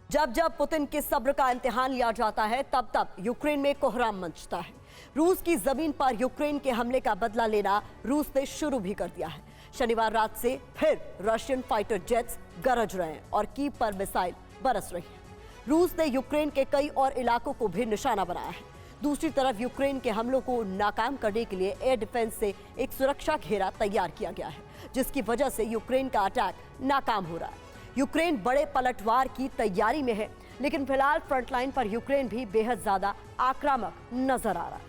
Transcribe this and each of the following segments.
जब जब पुतिन के सब्र का इम्तिहान लिया जाता है तब तब यूक्रेन में कोहराम मचता है। रूस की जमीन पर यूक्रेन के हमले का बदला लेना रूस ने शुरू भी कर दिया है। शनिवार रात से फिर रशियन फाइटर जेट्स गरज रहे हैं और कीव पर मिसाइल बरस रही है। रूस ने यूक्रेन के कई और इलाकों को भी निशाना बनाया है। दूसरी तरफ यूक्रेन के हमलों को नाकाम करने के लिए एयर डिफेंस से एक सुरक्षा घेरा तैयार किया गया है, जिसकी वजह से यूक्रेन का अटैक नाकाम हो रहा है। यूक्रेन बड़े पलटवार की तैयारी में है, लेकिन फिलहाल फ्रंटलाइन पर यूक्रेन भी बेहद ज्यादा आक्रामक नजर आ रहा है।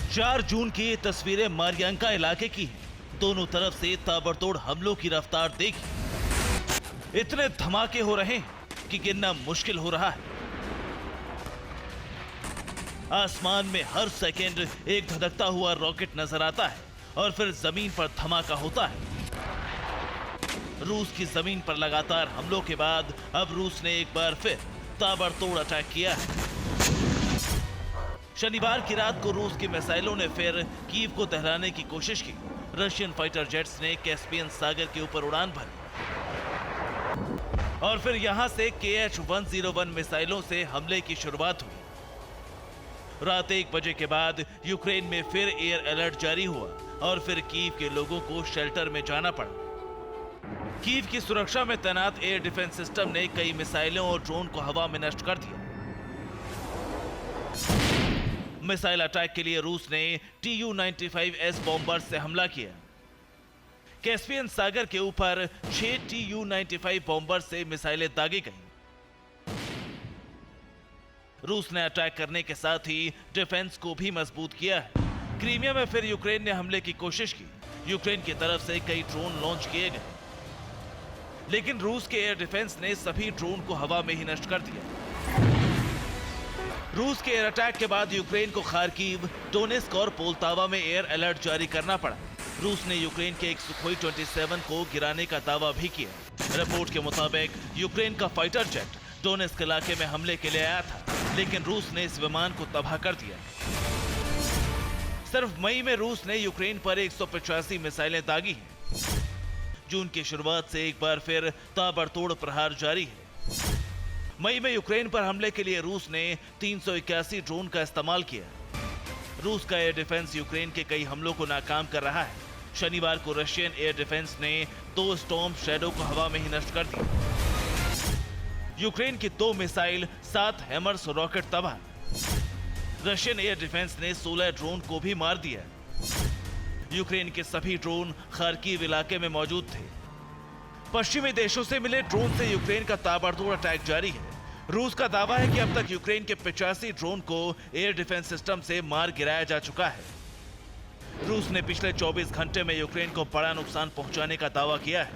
4 जून की ये तस्वीरें मारियांका इलाके की हैं। दोनों तरफ से ताबड़तोड़ हमलों की रफ्तार देखिए। इतने धमाके हो रहे हैं कि गिनना मुश्किल हो रहा है। आसमान में हर सेकेंड एक धधकता हुआ रॉकेट नजर आता है और फिर जमीन पर धमाका होता है। रूस की जमीन पर लगातार हमलों के बाद अब रूस ने एक बार फिर ताबड़तोड़ अटैक किया है। शनिवार की रात को रूस की मिसाइलों ने फिर कीव को तहराने की कोशिश की। रशियन फाइटर जेट्स ने कैस्पियन सागर के ऊपर उड़ान भरी और फिर यहां से KH-101 मिसाइलों से हमले की शुरुआत हुई। रात 1 बजे के बाद यूक्रेन में फिर एयर अलर्ट जारी हुआ और फिर कीव के लोगों को शेल्टर में जाना पड़ा। कीव की सुरक्षा में तैनात एयर डिफेंस सिस्टम ने कई मिसाइलों और ड्रोन को हवा में नष्ट कर दिया। मिसाइल अटैक के लिए रूस ने Tu-95S बॉम्बर्स से हमला किया। कैस्पियन सागर के ऊपर 6 Tu-95 बॉम्बर्स से मिसाइलें दागी गईं। रूस ने अटैक करने के साथ ही डिफेंस को भी मजबूत किया है। क्रीमिया में फिर यूक्रेन ने हमले की कोशिश की। यूक्रेन की तरफ से कई ड्रोन लॉन्च किए गए, लेकिन रूस के एयर डिफेंस ने सभी ड्रोन को हवा में ही नष्ट कर दिया। रूस के एयर अटैक के बाद यूक्रेन को खार्किव, डोनेस्क और पोल्तावा में एयर अलर्ट जारी करना पड़ा। रूस ने यूक्रेन के एक सुखोई 27 को गिराने का दावा भी किया। रिपोर्ट के मुताबिक यूक्रेन का फाइटर जेट डोनेस्क इलाके में हमले के लिए आया था, लेकिन रूस ने इस विमान को तबाह कर दिया। सिर्फ मई में रूस ने यूक्रेन पर 185 मिसाइलें दागी हैं। जून की शुरुआत से एक बार फिर ताबड़तोड़ प्रहार जारी है। मई में यूक्रेन पर हमले के लिए रूस ने 381 ड्रोन का इस्तेमाल किया। रूस का एयर डिफेंस यूक्रेन के कई हमलों को नाकाम कर रहा है। शनिवार को रशियन एयर डिफेंस ने 2 स्टॉर्म शैडो को हवा में ही नष्ट कर दिया। यूक्रेन की 2 मिसाइल, 7 हैमर्स रॉकेट तबाह। रशियन एयर डिफेंस ने 16 ड्रोन को भी मार दिया। यूक्रेन के सभी ड्रोन खार्किव इलाके में मौजूद थे। पश्चिमी देशों से मिले ड्रोन से यूक्रेन का ताबड़तोड़ अटैक जारी है। रूस का दावा है कि अब तक यूक्रेन के 85 ड्रोन को एयर डिफेंस सिस्टम से मार गिराया जा चुका है। रूस ने पिछले 24 घंटे में यूक्रेन को बड़ा नुकसान पहुंचाने का दावा किया है।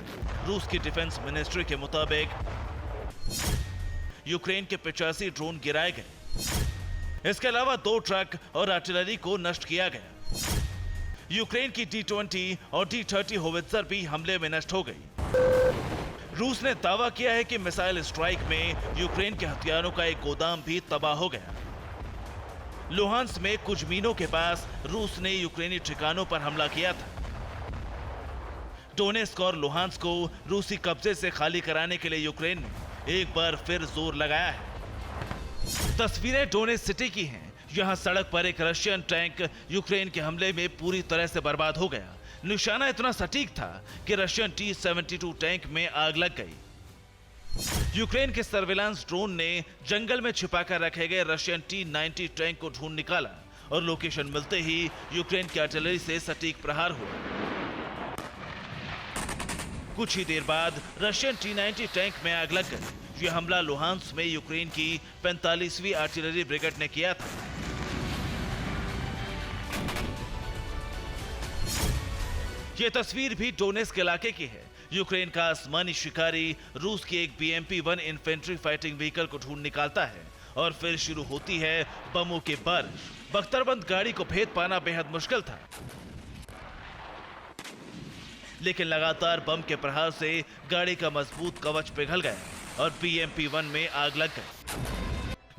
रूस की डिफेंस मिनिस्ट्री के मुताबिक यूक्रेन के 85 ड्रोन गिराए गए। इसके अलावा 2 ट्रक और आर्टिलरी को नष्ट किया गया। यूक्रेन की T-20 और T-30 होवित्जर भी हमले में नष्ट हो गई। रूस ने दावा किया है कि मिसाइल स्ट्राइक में यूक्रेन के हथियारों का एक गोदाम भी तबाह हो गया। लुहांस्क में कुछ मीनों के पास रूस ने यूक्रेनी ठिकानों पर हमला किया था। डोनेस्क और लुहांस्क को रूसी कब्जे से खाली कराने के लिए यूक्रेन ने एक बार फिर जोर लगाया है। तस्वीरें डोनेस्क सिटी की हैं। यहां सड़क पर एक रशियन टैंक यूक्रेन के हमले में पूरी तरह से बर्बाद हो गया। निशाना इतना सटीक था कि रशियन T-72 टैंक में आग लग गई। यूक्रेन के सर्विलांस ड्रोन ने जंगल में छिपाकर रखे गए रशियन T-90 टैंक को ढूंढ निकाला और लोकेशन मिलते ही यूक्रेन की आर्टिलरी से सटीक प्रहार हुआ। कुछ ही देर बाद रशियन T-90 टैंक में आग लग गई। यह हमला लुहांस्क में यूक्रेन की 45वीं आर्टिलरी ब्रिगेड ने किया था। यह तस्वीर भी डोनेस्क इलाके की है। यूक्रेन का आसमानी शिकारी रूस की एक BMP-1 इन्फेंट्री फाइटिंग व्हीकल को ढूंढ निकालता है और फिर शुरू होती है बमों की बारिश। बख्तरबंद गाड़ी को भेद पाना बेहद मुश्किल था, लेकिन लगातार बम के प्रहार से गाड़ी का मजबूत कवच पिघल गया और BMP-1 में आग लग गई।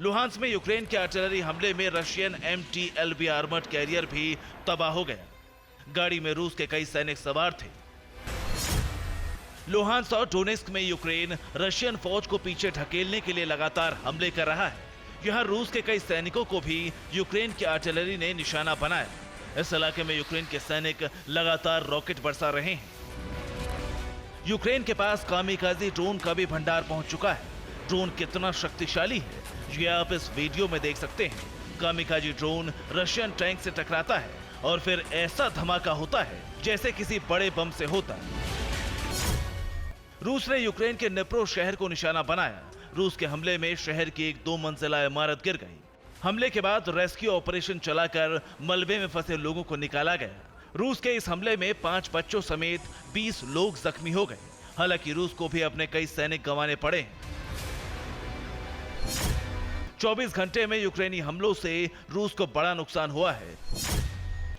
लुहांस्क में यूक्रेन के आर्टिलरी हमले में रशियन MT-LB आर्मर्ड कैरियर भी तबाह हो गया। गाड़ी में रूस के कई सैनिक सवार थे। लुहांस्क और डोनेस्क में यूक्रेन रशियन फौज को पीछे ढकेलने के लिए लगातार हमले कर रहा है। यहाँ रूस के कई सैनिकों को भी यूक्रेन की आर्टिलरी ने निशाना बनाया। इस इलाके में यूक्रेन के सैनिक लगातार रॉकेट बरसा रहे हैं। यूक्रेन के पास कामिकाज़ी ड्रोन का भी भंडार पहुंच चुका है। ड्रोन कितना शक्तिशाली है ये आप इस वीडियो में देख सकते हैं। कामिकाज़ी ड्रोन रशियन टैंक से टकराता है और फिर ऐसा धमाका होता है जैसे किसी बड़े बम से होता। रूस ने यूक्रेन के निप्रो शहर को निशाना बनाया। रूस के हमले में शहर की एक 2 मंजिला इमारत गिर गई। हमले के बाद रेस्क्यू ऑपरेशन चलाकर मलबे में फंसे लोगों को निकाला गया। रूस के इस हमले में 5 बच्चों समेत 20 लोग जख्मी हो गए। हालांकि रूस को भी अपने कई सैनिक गंवाने पड़े। 24 घंटे में यूक्रेनी हमलों से रूस को बड़ा नुकसान हुआ है।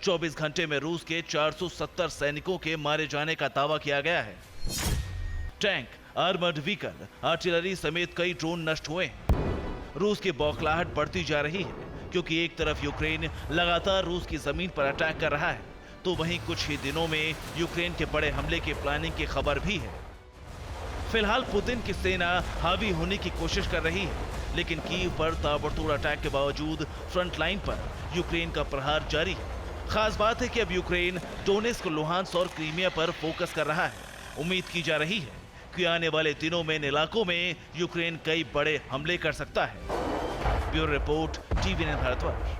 24 घंटे में रूस के 470 सैनिकों के मारे जाने का दावा किया गया है। टैंक, आर्मर्ड व्हीकल, आर्टिलरी समेत कई ड्रोन नष्ट हुए हैं। रूस की बौखलाहट बढ़ती जा रही है क्योंकि एक तरफ यूक्रेन लगातार रूस की जमीन पर अटैक कर रहा है, तो वहीं कुछ ही दिनों में यूक्रेन के बड़े हमले की प्लानिंग की खबर भी है। फिलहाल पुतिन की सेना हावी होने की कोशिश कर रही है, लेकिन कीव पर ताबड़तोड़ अटैक के बावजूद फ्रंट लाइन पर यूक्रेन का प्रहार जारी है। खास बात है कि अब यूक्रेन डोनेस्क, लुहांस्क और क्रीमिया पर फोकस कर रहा है। उम्मीद की जा रही है कि आने वाले दिनों में इन इलाकों में यूक्रेन कई बड़े हमले कर सकता है। Bureau report, TV9 Bharatvarsh.